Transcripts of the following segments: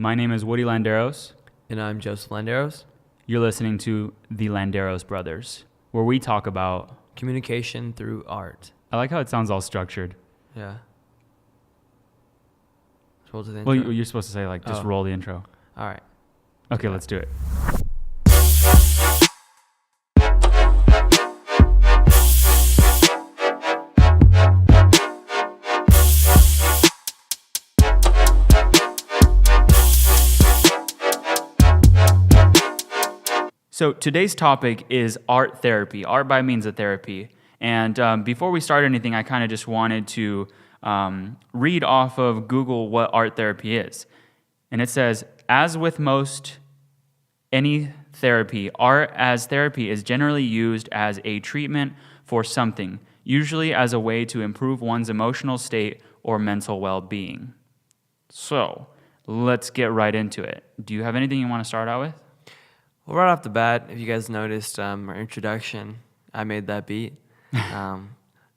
My name is Woodie Landeros. And I'm Joseph Landeros. You're listening to the Landeros Brothers, where we talk about... Communication through art. I like how it sounds all structured. Yeah. Let's roll to the Well, intro. you're supposed to say, just roll the intro. All right. Okay, let's do it. So today's topic is art therapy, art by means of therapy. And before we start anything, I kind of just wanted to read off of Google what art therapy is. And it says, as with most any therapy, art as therapy is generally used as a treatment for something, usually as a way to improve one's emotional state or mental well-being. So let's get right into it. Do you have anything you want to start out with? Well, right off the bat, if you guys noticed our introduction, I made that beat.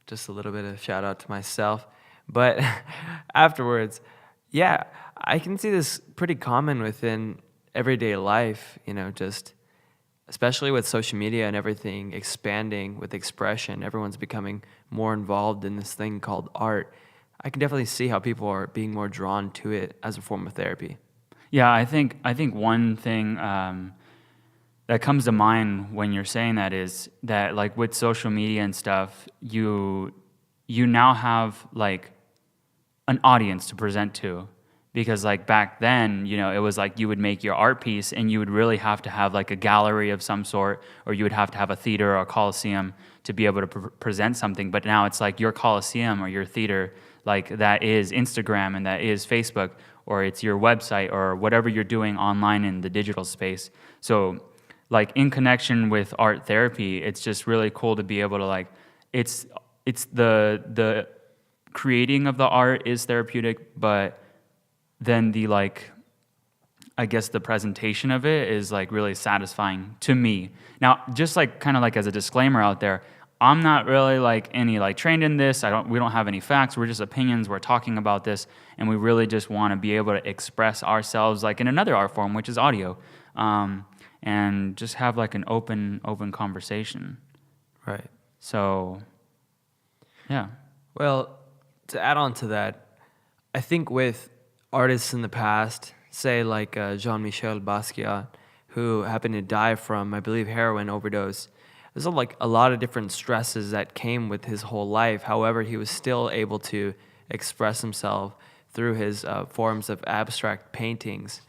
Just a little bit of shout out to myself. But afterwards, yeah, I can see this pretty common within everyday life, just especially with social media and everything expanding with expression. Everyone's becoming more involved in this thing called art. I can definitely see how people are being more drawn to it as a form of therapy. Yeah, I think one thing that comes to mind when you're saying that is that, like, with social media and stuff, you now have like an audience to present to, because like back then, it was like you would make your art piece and you would really have to have like a gallery of some sort, or you would have to have a theater or a coliseum to be able to present something. But now it's like your coliseum or your theater, like that is Instagram and that is Facebook, or it's your website or whatever you're doing online in the digital space. So like in connection with art therapy, it's just really cool to be able to like, it's the creating of the art is therapeutic, but then the like, I guess the presentation of it is like really satisfying to me. Now, just like kind of like as a disclaimer out there, I'm not really like any like trained in this. We don't have any facts. We're just opinions. We're talking about this, and we really just want to be able to express ourselves like in another art form, which is audio. And just have like an open conversation. Right. So, yeah. Well, to add on to that, I think with artists in the past, say like Jean-Michel Basquiat, who happened to die from, I believe, heroin overdose, there's like a lot of different stresses that came with his whole life. However, he was still able to express himself through his forms of abstract paintings.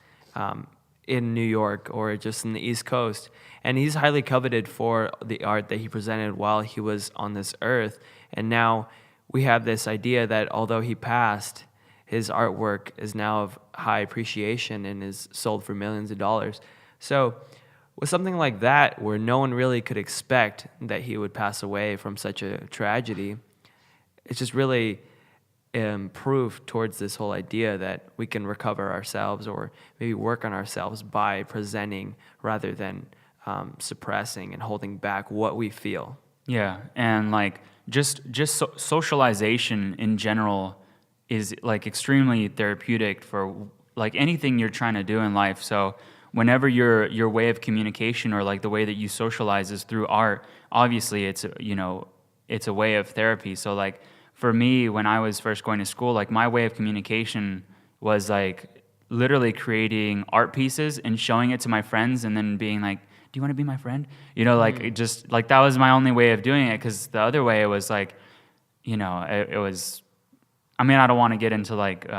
In New York or just in the East Coast. And he's highly coveted for the art that he presented while he was on this earth. And now we have this idea that although he passed, his artwork is now of high appreciation and is sold for millions of dollars. So with something like that, where no one really could expect that he would pass away from such a tragedy, it's just really proof towards this whole idea that we can recover ourselves or maybe work on ourselves by presenting rather than suppressing and holding back what we feel. Yeah, and like just socialization in general is like extremely therapeutic for like anything you're trying to do in life. So whenever your way of communication or like the way that you socialize is through art, obviously it's a way of therapy. So like for me, when I was first going to school, like my way of communication was like literally creating art pieces and showing it to my friends and then being like, do you want to be my friend? It just like that was my only way of doing it, because the other way it was like, it was, I mean, I don't want to get into like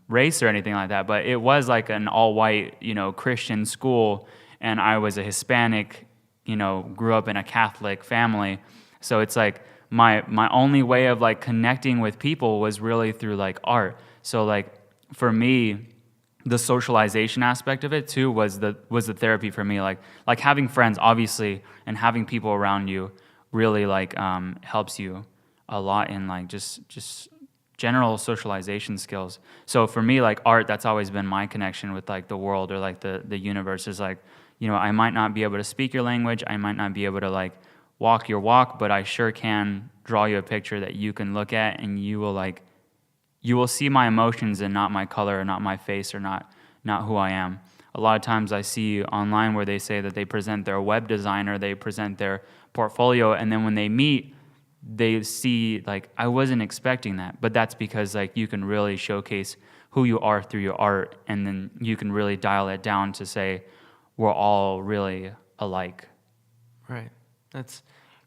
race or anything like that, but it was like an all-white, Christian school, and I was a Hispanic, grew up in a Catholic family. So it's like, my only way of like connecting with people was really through like art. So like for me, the socialization aspect of it too was the therapy for me. Like having friends, obviously, and having people around you really like helps you a lot in like just general socialization skills. So for me, like art, that's always been my connection with like the world or like the universe. Is like, I might not be able to speak your language, I might not be able to like walk your walk, but I sure can draw you a picture that you can look at, and you will see my emotions and not my color or not my face or not not who I am. A lot of times I see online where they say that they present their web designer, they present their portfolio, and then when they meet, they see like, I wasn't expecting that. But that's because like you can really showcase who you are through your art, and then you can really dial it down to say we're all really alike. Right.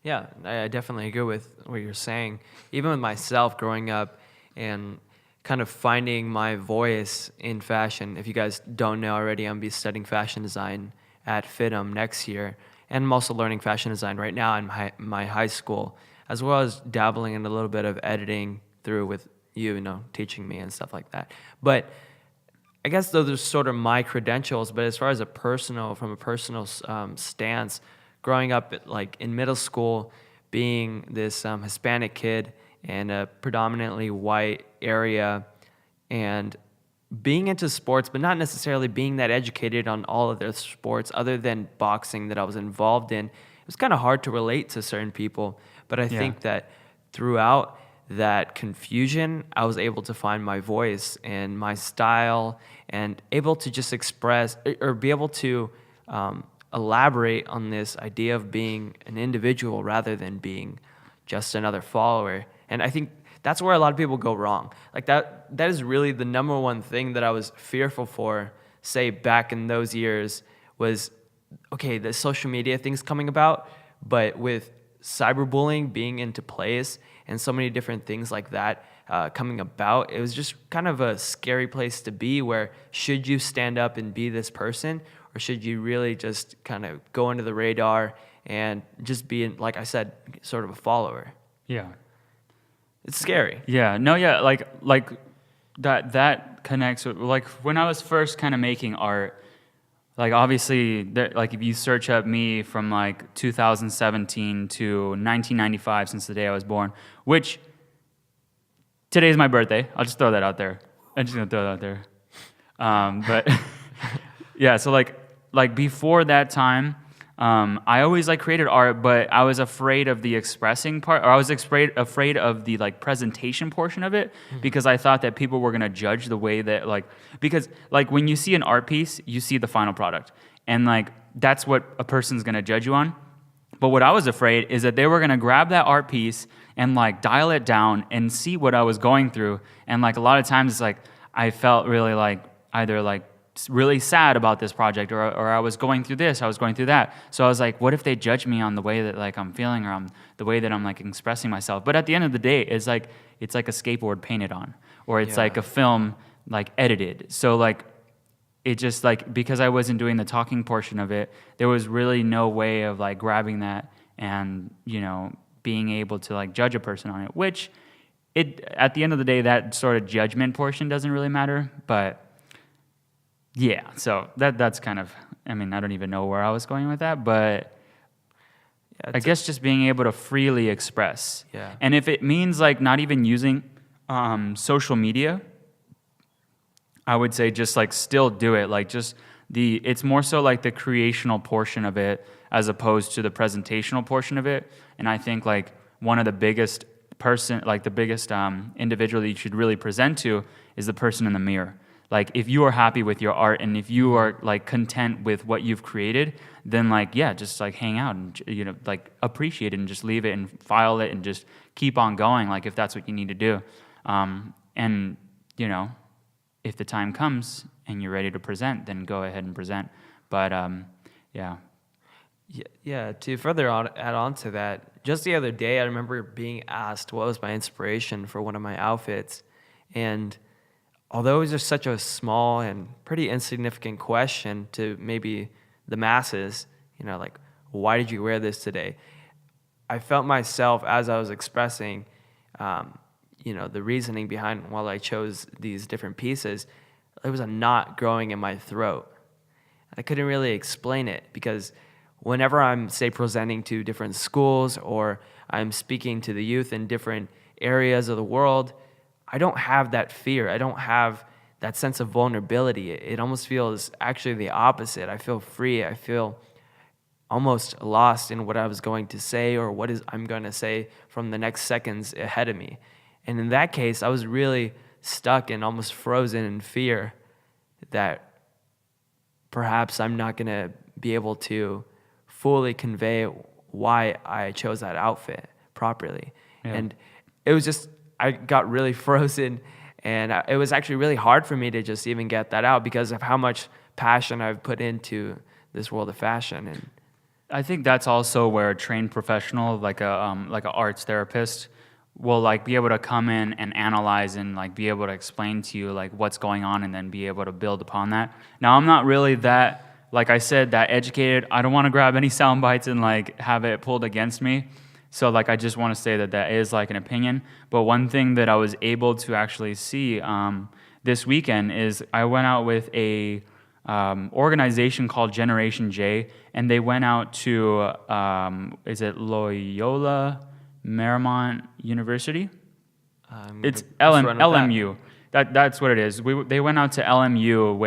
Yeah, I definitely agree with what you're saying. Even with myself growing up and kind of finding my voice in fashion. If you guys don't know already, I'm going to be studying fashion design at FITM next year. And I'm also learning fashion design right now in my high school, as well as dabbling in a little bit of editing through with you know, teaching me and stuff like that. But I guess those are sort of my credentials. But as far as from a personal stance, growing up like in middle school, being this Hispanic kid in a predominantly white area, and being into sports, but not necessarily being that educated on all of their sports other than boxing that I was involved in, it was kind of hard to relate to certain people. But I think that throughout that confusion, I was able to find my voice and my style, and able to just express or be able to elaborate on this idea of being an individual rather than being just another follower. And I think that's where a lot of people go wrong. Like that is really the number one thing that I was fearful for, say back in those years, was okay, the social media thing's coming about, but with cyberbullying being into place and so many different things like that coming about, it was just kind of a scary place to be, where should you stand up and be this person, or should you really just kind of go under the radar and just be, like I said, sort of a follower? Yeah. It's scary. Yeah, no, yeah, like that connects with, like, when I was first kind of making art, like, obviously, like, if you search up me from, like, 2017 to 1995, since the day I was born, which, today's my birthday. I'll just throw that out there. I'm just going to throw that out there. But, yeah, so, like before that time, I always, like, created art, but I was afraid of the expressing part, or I was afraid of the, like, presentation portion of it, because I thought that people were going to judge the way that, like, because, like, when you see an art piece, you see the final product, and, like, that's what a person's going to judge you on. But what I was afraid is that they were going to grab that art piece and, like, dial it down and see what I was going through, and, like, a lot of times it's like I felt really, like, either, like, really sad about this project, or I was going through this, I was going through that. So I was like, what if they judge me on the way that, like, I'm feeling, or the way that I'm, like, expressing myself? But at the end of the day, it's like a skateboard painted on, or it's like a film, like, edited. So, like, it just, like, because I wasn't doing the talking portion of it, there was really no way of, like, grabbing that and, you know, being able to, like, judge a person on it, which at the end of the day, that sort of judgment portion doesn't really matter. But yeah, so that's kind of, I mean, I don't even know where I was going with that, but I guess just being able to freely express. Yeah. And if it means, like, not even using social media, I would say just, like, still do it. Like, just it's more so like the creational portion of it as opposed to the presentational portion of it. And I think, like, one of the biggest individual that you should really present to is the person in the mirror. Like, if you are happy with your art, and if you are, like, content with what you've created, then, like, yeah, just, like, hang out and, you know, like, appreciate it and just leave it and file it and just keep on going, like, if that's what you need to do. And, you know, if the time comes and you're ready to present, then go ahead and present. But, yeah. Yeah, to further add on to that, just the other day I remember being asked what was my inspiration for one of my outfits. And although it was just such a small and pretty insignificant question to maybe the masses, you know, like, why did you wear this today? I felt myself, as I was expressing, you know, the reasoning behind why I chose these different pieces, there was a knot growing in my throat. I couldn't really explain it, because whenever I'm, say, presenting to different schools, or I'm speaking to the youth in different areas of the world, I don't have that fear. I don't have that sense of vulnerability. It almost feels actually the opposite. I feel free. I feel almost lost in what I was going to say, or what I'm going to say from the next seconds ahead of me. And in that case, I was really stuck and almost frozen in fear that perhaps I'm not gonna be able to fully convey why I chose that outfit properly. Yeah. And it was just, I got really frozen, and it was actually really hard for me to just even get that out because of how much passion I've put into this world of fashion. And I think that's also where a trained professional, like a arts therapist, will like be able to come in and analyze and like be able to explain to you like what's going on and then be able to build upon that. Now, I'm not really that, like I said, that educated. I don't want to grab any sound bites and like have it pulled against me. So like I just want to say that that is like an opinion. But one thing that I was able to actually see this weekend is I went out with a organization called Generation J, and they went out to is it Loyola Marymount University? It's LMU. That's what it is. They went out to LMU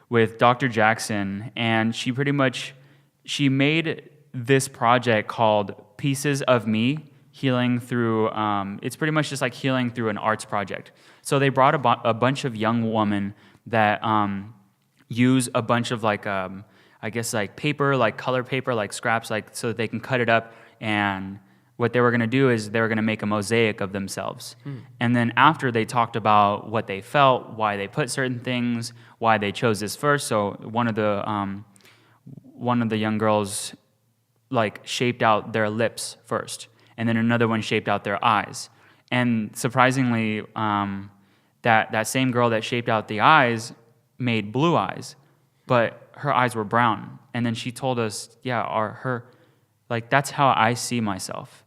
with Dr. Jackson, and she made this project called Pieces of Me, healing through. It's pretty much just like healing through an arts project. So they brought a bunch of young women that use a bunch of like I guess like paper, like color paper, like scraps, like so that they can cut it up. And what they were going to do is they were going to make a mosaic of themselves. And then after they talked about what they felt, why they put certain things, why they chose this first. So one of the young girls like shaped out their lips first, and then another one shaped out their eyes. And surprisingly, that same girl that shaped out the eyes made blue eyes, but her eyes were brown. And then she told us, like that's how I see myself.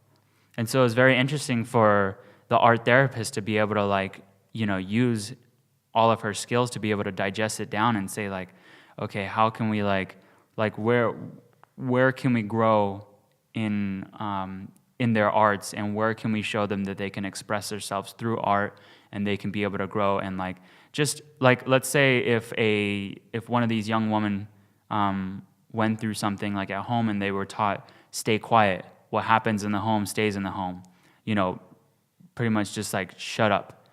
And so it was very interesting for the art therapist to be able to like, use all of her skills to be able to digest it down and say like, okay, how can we like where can we grow in their arts, and where can we show them that they can express themselves through art and they can be able to grow. And like just like let's say if one of these young women went through something like at home and they were taught stay quiet, what happens in the home stays in the home, pretty much just like shut up.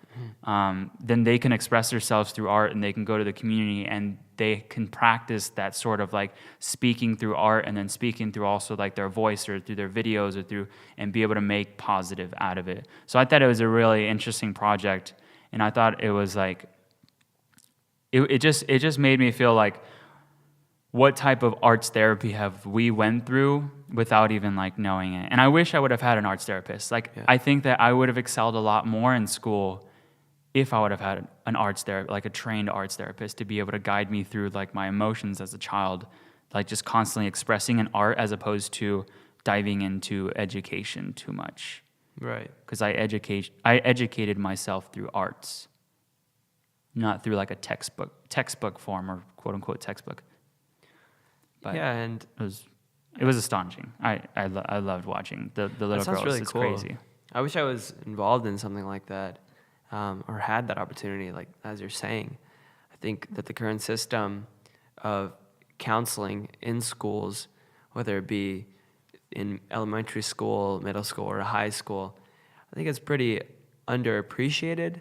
Then they can express themselves through art, and they can go to the community and they can practice that sort of like speaking through art, and then speaking through also like their voice or through their videos and be able to make positive out of it. So I thought it was a really interesting project, and I thought it was like it just made me feel like what type of arts therapy have we went through without even like knowing it. And I wish I would have had an arts therapist. I think that I would have excelled a lot more in school if I would have had an arts therapist, like a trained arts therapist, to be able to guide me through like my emotions as a child, like just constantly expressing in art as opposed to diving into education too much. right. Because I educated myself through arts, not through like a textbook form or quote unquote textbook. But Yeah, and it was astonishing. I loved watching the little that sounds girls. really It's cool. crazy. I wish I was involved in something like that, or had that opportunity, like as you're saying. I think that the current system of counseling in schools, whether it be in elementary school, middle school, or high school, I think it's pretty underappreciated,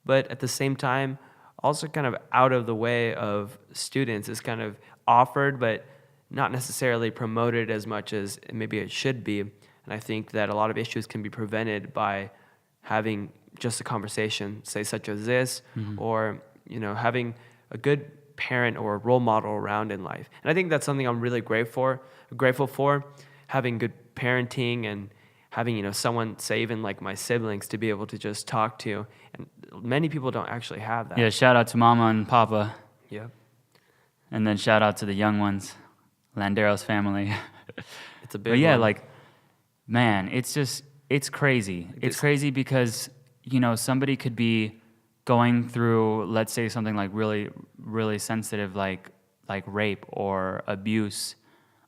but at the same time, also kind of out of the way of students. Is kind of offered, but not necessarily promoted as much as maybe it should be. And I think that a lot of issues can be prevented by having just a conversation, say such as this, or having a good parent or a role model around in life. And I think that's something I'm really grateful for, having good parenting and having someone, say even like my siblings, to be able to just talk to. And many people don't actually have that. Yeah, shout out to Mama and Papa. Yep. And then shout out to the young ones, Landeros family. It's a big But yeah, one. like, man, it's crazy. It's crazy because, somebody could be going through, let's say something like really, really sensitive, like rape or abuse.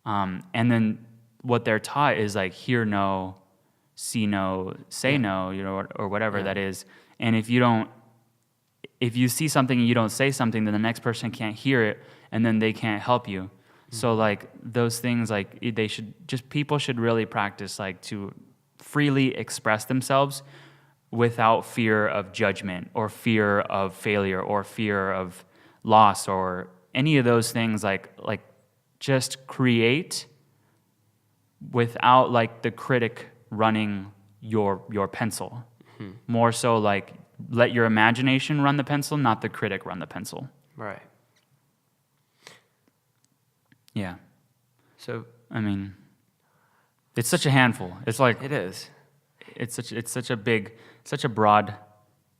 And then what they're taught is like, hear no, see no, say no, or whatever that is. And if you see something and you don't say something, then the next person can't hear it, and then they can't help you. So like those things, like people should really practice like to freely express themselves without fear of judgment or fear of failure or fear of loss or any of those things, like just create without like the critic running your pencil. More so like let your imagination run the pencil, not the critic run the pencil. Right. Yeah. So I mean, it's such a handful. It's like it is. it's such a broad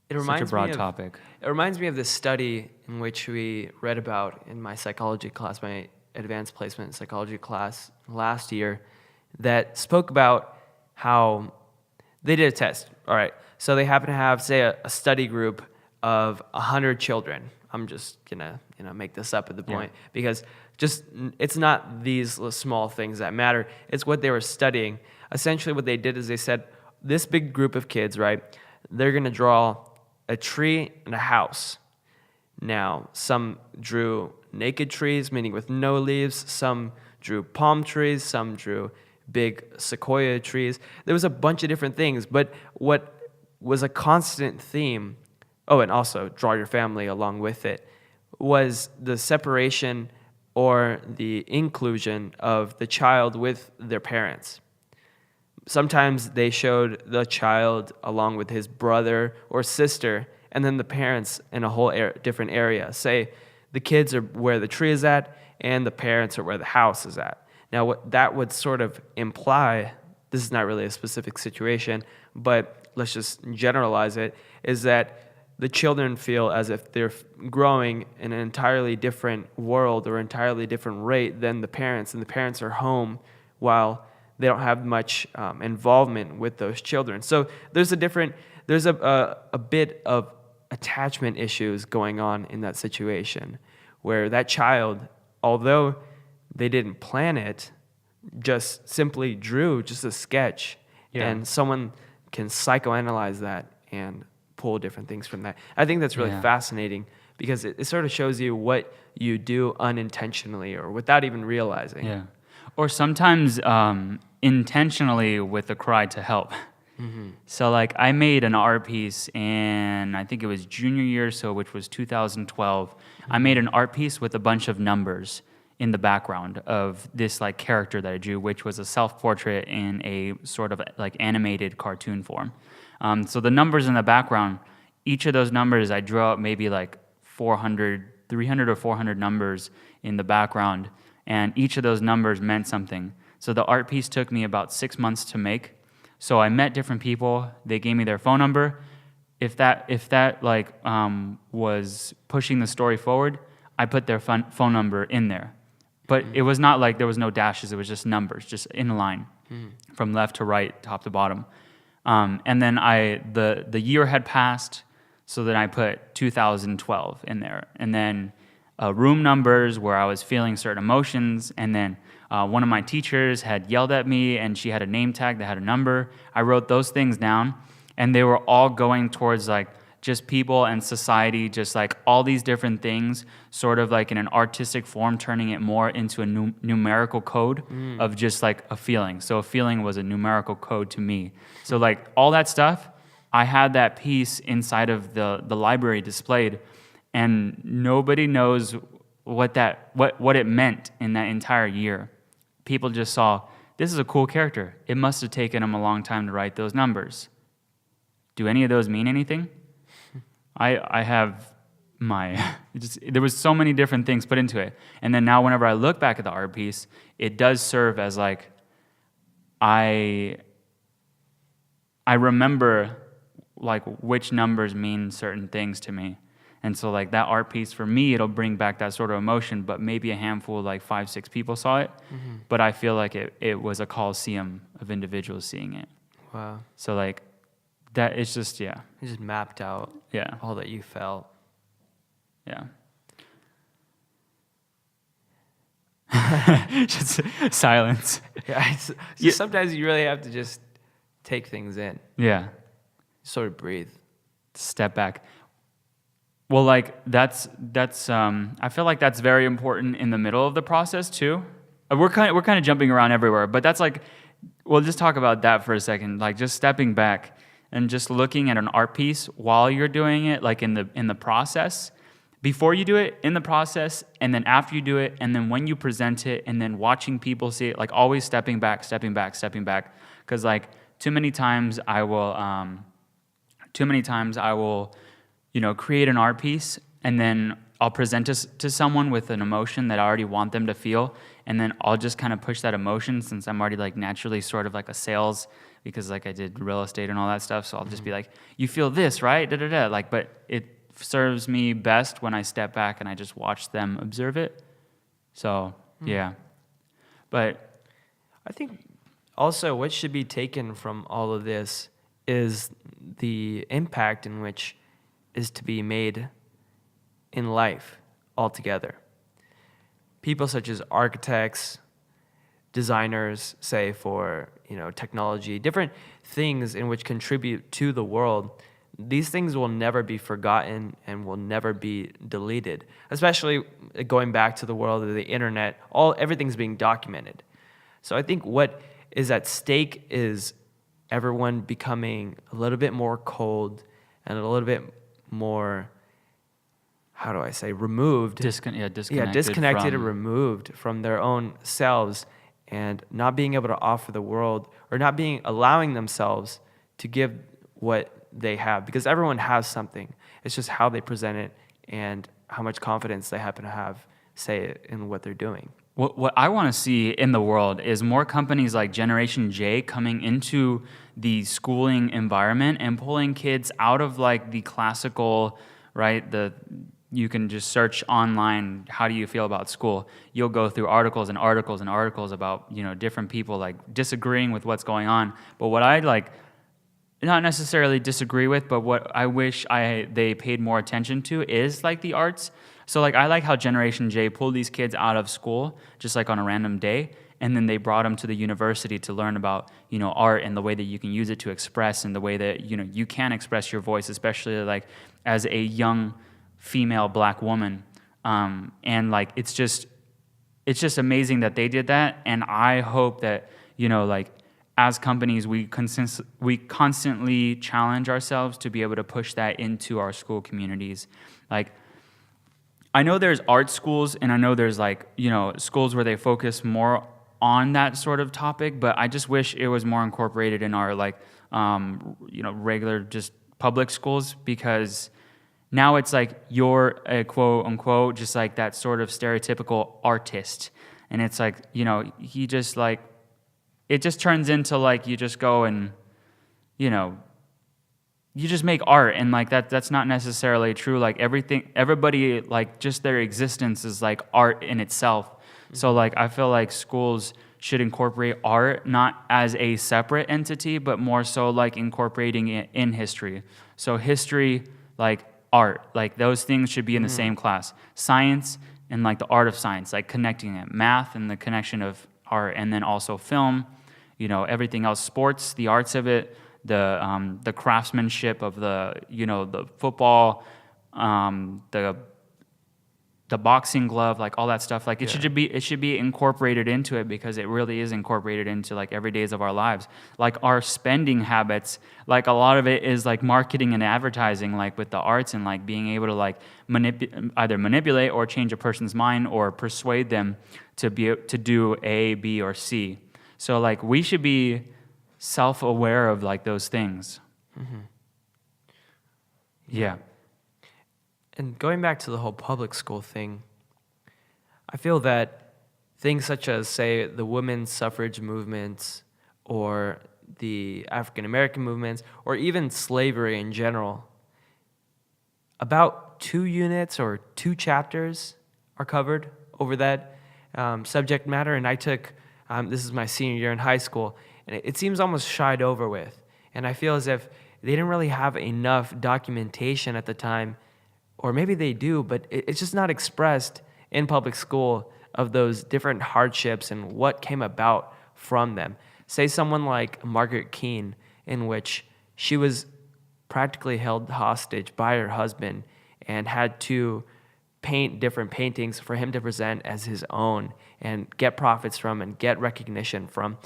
topic. It reminds me of this study in which we read about in my psychology class, my advanced placement psychology class last year, that spoke about how they did a test. All right, so they happen to have, say, a study group of 100 children. I'm just gonna make this up at the point because it's not these small things that matter. It's what they were studying. Essentially, what they did is they said this big group of kids, right? They're gonna draw a tree and a house. Now, some drew naked trees, meaning with no leaves. Some drew palm trees. Some drew big sequoia trees. There was a bunch of different things, but what was a constant theme, oh, and also draw your family along with it, was the separation or the inclusion of the child with their parents. Sometimes they showed the child along with his brother or sister, and then the parents in a whole different area. Say the kids are where the tree is at, and the parents are where the house is at. Now, what that would sort of imply, this is not really a specific situation, but let's just generalize it, is that the children feel as if they're growing in an entirely different world or entirely different rate than the parents, and the parents are home while they don't have much involvement with those children. So there's a bit of attachment issues going on in that situation where that child, although they didn't plan it, just simply drew just a sketch, and someone can psychoanalyze that and pull different things from that. I think that's really fascinating because it sort of shows you what you do unintentionally or without even realizing. Yeah. Or sometimes intentionally with a cry to help. Mm-hmm. So like I made an art piece in, I think it was junior year, so which was 2012. Mm-hmm. I made an art piece with a bunch of numbers in the background of this like character that I drew, which was a self-portrait in a sort of like animated cartoon form. So the numbers in the background, each of those numbers, I drew out maybe like 300 or 400 numbers in the background, and each of those numbers meant something. So the art piece took me about 6 months to make. So I met different people. They gave me their phone number. If that like was pushing the story forward, I put their phone number in there. But it was not like there was no dashes. It was just numbers, just in a line, from left to right, top to bottom. And then the year had passed, so then I put 2012 in there. And then room numbers where I was feeling certain emotions. And then one of my teachers had yelled at me, and she had a name tag that had a number. I wrote those things down, and they were all going towards like just people and society, just like all these different things, sort of like in an artistic form, turning it more into a numerical code of just like a feeling. So a feeling was a numerical code to me. So like all that stuff, I had that piece inside of the library displayed, and nobody knows what it meant in that entire year. People just saw, this is a cool character. It must have taken him a long time to write those numbers. Do any of those mean anything? I have there was so many different things put into it. And then now whenever I look back at the art piece, it does serve as like, I remember like which numbers mean certain things to me. And so like that art piece for me, it'll bring back that sort of emotion, but maybe a handful, like 5-6 people saw it. Mm-hmm. But I feel like it was a coliseum of individuals seeing it. Wow. So like that, it's just, You just mapped out all that you felt. Yeah. Just silence. Sometimes you really have to just take things in. Yeah. Sort of breathe. Step back. Well, like that's I feel like that's very important in the middle of the process too. We're kind of jumping around everywhere, but that's like, we'll just talk about that for a second. Like just stepping back and just looking at an art piece while you're doing it, like in the process. before you do it, in the process, and then after you do it, and then when you present it, and then watching people see it, like always stepping back, because like too many times I will, create an art piece, and then I'll present it to someone with an emotion that I already want them to feel, and then I'll just kind of push that emotion, since I'm already like naturally sort of like a sales, because like I did real estate and all that stuff, so I'll just be like, you feel this, right? Da da da. Like, but it serves me best when I step back and I just watch them observe it. So yeah, but I think also what should be taken from all of this is the impact in which is to be made in life altogether. People such as architects, designers, say for technology, different things in which contribute to the world. These things will never be forgotten and will never be deleted. Especially going back to the world of the internet, everything's being documented. So I think what is at stake is everyone becoming a little bit more cold and a little bit more, how do I say, removed. Disconnected and removed from their own selves, and not being able to offer the world, or not allowing themselves to give what they have, because everyone has something. It's just how they present it and how much confidence they happen to have, say, in what they're doing. What I want to see in the world is more companies like Generation J coming into the schooling environment and pulling kids out of like the classical, right? You can just search online, how do you feel about school? You'll go through articles and articles and articles about, different people like disagreeing with what's going on. But what I like, not necessarily disagree with, but what I wish they paid more attention to is like the arts. So like I like how Generation J pulled these kids out of school just like on a random day, and then they brought them to the university to learn about art and the way that you can use it to express, and the way that you can express your voice, especially like as a young female black woman. And like it's just amazing that they did that, and I hope that like as companies we constantly challenge ourselves to be able to push that into our school communities. Like I know there's art schools, and I know there's like schools where they focus more on that sort of topic, but I just wish it was more incorporated in our like regular just public schools, because now it's like you're a quote unquote just like that sort of stereotypical artist, and it's like he just like, it just turns into like you just go and you just make art, and like that's not necessarily true. Like everybody like just their existence is like art in itself. So like I feel like schools should incorporate art not as a separate entity, but more so like incorporating it in history. So history, like art, like those things should be in the same class. Science and like the art of science, like connecting it. Math and the connection of art, and then also film, everything else, sports, the arts of it, the craftsmanship of the football, the boxing glove, like all that stuff. Like it should be incorporated into it, because it really is incorporated into like every days of our lives. Like our spending habits, like a lot of it is like marketing and advertising, like with the arts, and like being able to like either manipulate or change a person's mind or persuade them to do A, B, or C. So like we should be self-aware of like those things. Mm-hmm. Yeah. And going back to the whole public school thing, I feel that things such as, say, the women's suffrage movements, or the African American movements, or even slavery in general, about 2 units or 2 chapters are covered over that subject matter. And I took, this is my senior year in high school, and it seems almost shied over with. And I feel as if they didn't really have enough documentation at the time, or maybe they do, but it's just not expressed in public school of those different hardships and what came about from them. Say someone like Margaret Keane, in which she was practically held hostage by her husband and had to paint different paintings for him to present as his own and get profits from and get recognition from.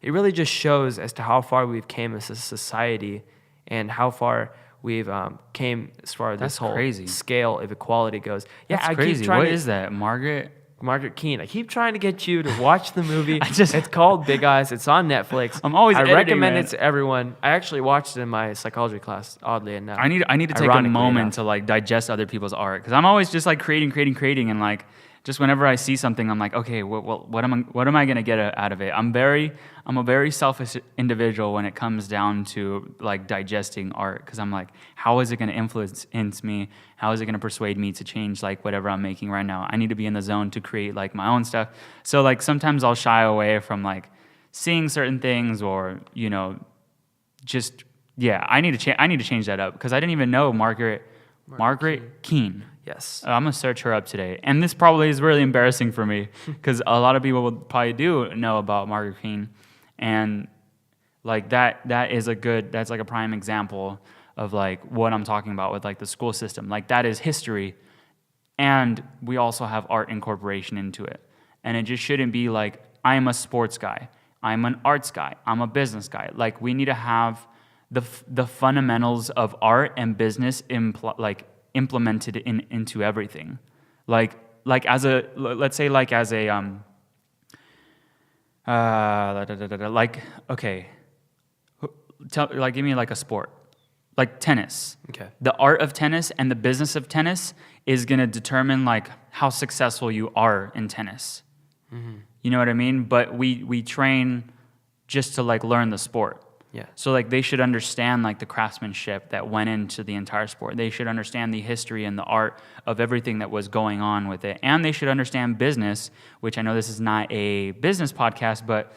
It really just shows as to how far we've came as a society and how far we've came as far as That's this whole crazy. scale of equality goes. Yeah, That's I crazy. keep trying What to, is that, Margaret? Margaret Keane. I keep trying to get you to watch the movie. I just- It's called Big Eyes. It's on Netflix. I'm always I editing, recommend man. it to everyone. I actually watched it in my psychology class, oddly enough. I need to take a Ironically moment enough. to like digest other people's art because I'm always just like creating, and like just whenever I see something, I'm like, okay, what am I gonna get out of it? I'm a very selfish individual when it comes down to like digesting art because I'm like, how is it gonna influence me? How is it gonna persuade me to change like whatever I'm making right now? I need to be in the zone to create like my own stuff. So like sometimes I'll shy away from like seeing certain things or just. Yeah, I need to change that up because I didn't even know Margaret Keane. Yes. I'm gonna search her up today, and this probably is really embarrassing for me because a lot of people will probably do know about Margaret Keane, and like that's like a prime example of like what I'm talking about with like the school system. Like that is history, and we also have art incorporation into it, and it just shouldn't be like I'm a sports guy, I'm an arts guy, I'm a business guy. Like we need to have the fundamentals of art and business implemented into everything. Like as a let's say like as a like okay, give me like a sport like tennis. Okay. The art of tennis and the business of tennis is going to determine like how successful you are in tennis. Mm-hmm. You know what I mean? But we train just to like learn the sport. Yeah. So like they should understand like the craftsmanship that went into the entire sport. They should understand the history and the art of everything that was going on with it. And they should understand business, which I know this is not a business podcast, but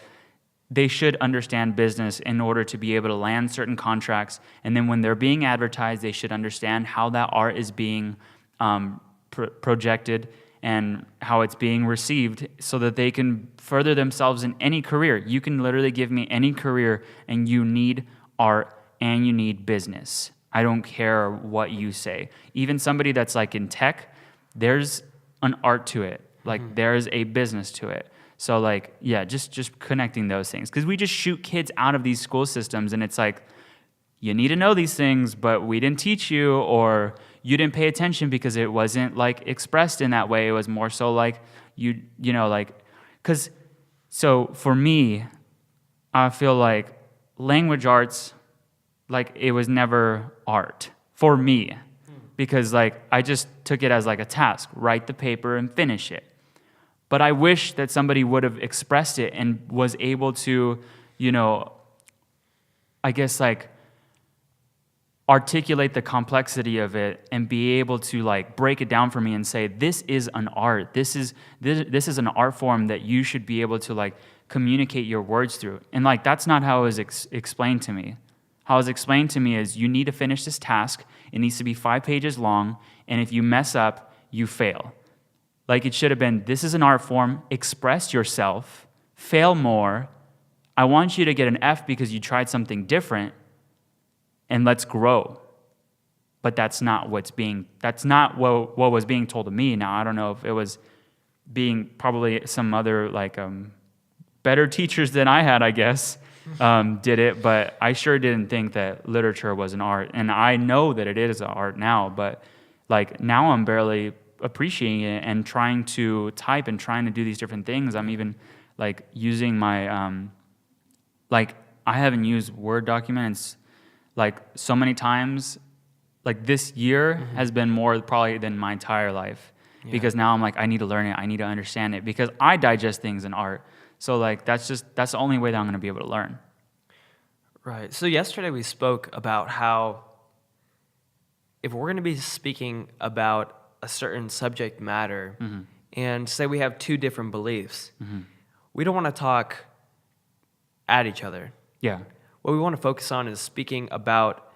they should understand business in order to be able to land certain contracts. And then when they're being advertised, they should understand how that art is being projected and how it's being received so that they can further themselves in any career. You can literally give me any career and you need art and you need business. I don't care what you say. Even somebody that's like in tech, there's an art to it. Like there's a business to it. So like, yeah, just connecting those things. Because we just shoot kids out of these school systems and it's like, you need to know these things, but we didn't teach you, or you didn't pay attention because it wasn't like expressed in that way. It was more so like you know, like, because so for me, I feel like language arts, like it was never art for me because like I just took it as like a task, write the paper and finish it. But I wish that somebody would have expressed it and was able to, I guess like articulate the complexity of it and be able to like break it down for me and say, this is an art. This is an art form that you should be able to like communicate your words through. And like, that's not how it was explained to me. How it was explained to me is you need to finish this task. It needs to be 5 pages long. And if you mess up, you fail. Like it should have been, this is an art form, express yourself, fail more. I want you to get an F because you tried something different. And let's grow. But that's not what was being told to me. Now, I don't know if it was being probably some other like better teachers than I had, I guess, did it. But I sure didn't think that literature was an art. And I know that it is an art now, but like now I'm barely appreciating it and trying to type and trying to do these different things. I'm even like using my, like I haven't used Word documents like so many times. Like this year has been more probably than my entire life because now I'm like, I need to learn it. I need to understand it because I digest things in art. So like, that's the only way that I'm going to be able to learn. Right. So yesterday we spoke about how if we're going to be speaking about a certain subject matter and say we have 2 different beliefs, we don't want to talk at each other. Yeah. What we want to focus on is speaking about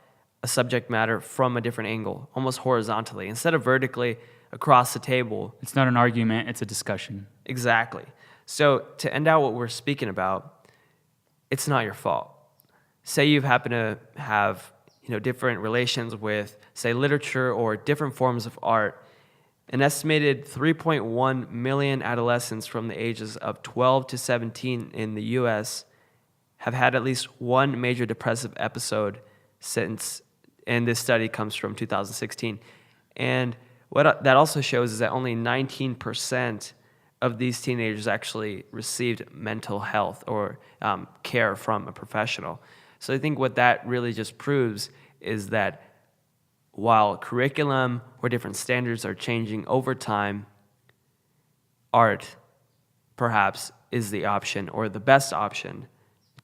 a subject matter from a different angle, almost horizontally, instead of vertically across the table. It's not an argument, it's a discussion. Exactly. So to end out what we're speaking about, it's not your fault. Say you've happened to have, different relations with, say, literature or different forms of art. An estimated 3.1 million adolescents from the ages of 12 to 17 in the U.S. have had at least one major depressive episode since And this study comes from 2016. And what that also shows is that only 19% of these teenagers actually received mental health or care from a professional. So I think what that really just proves is that while curriculum or different standards are changing over time, art perhaps is the option or the best option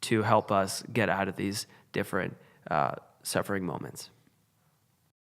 to help us get out of these different suffering moments.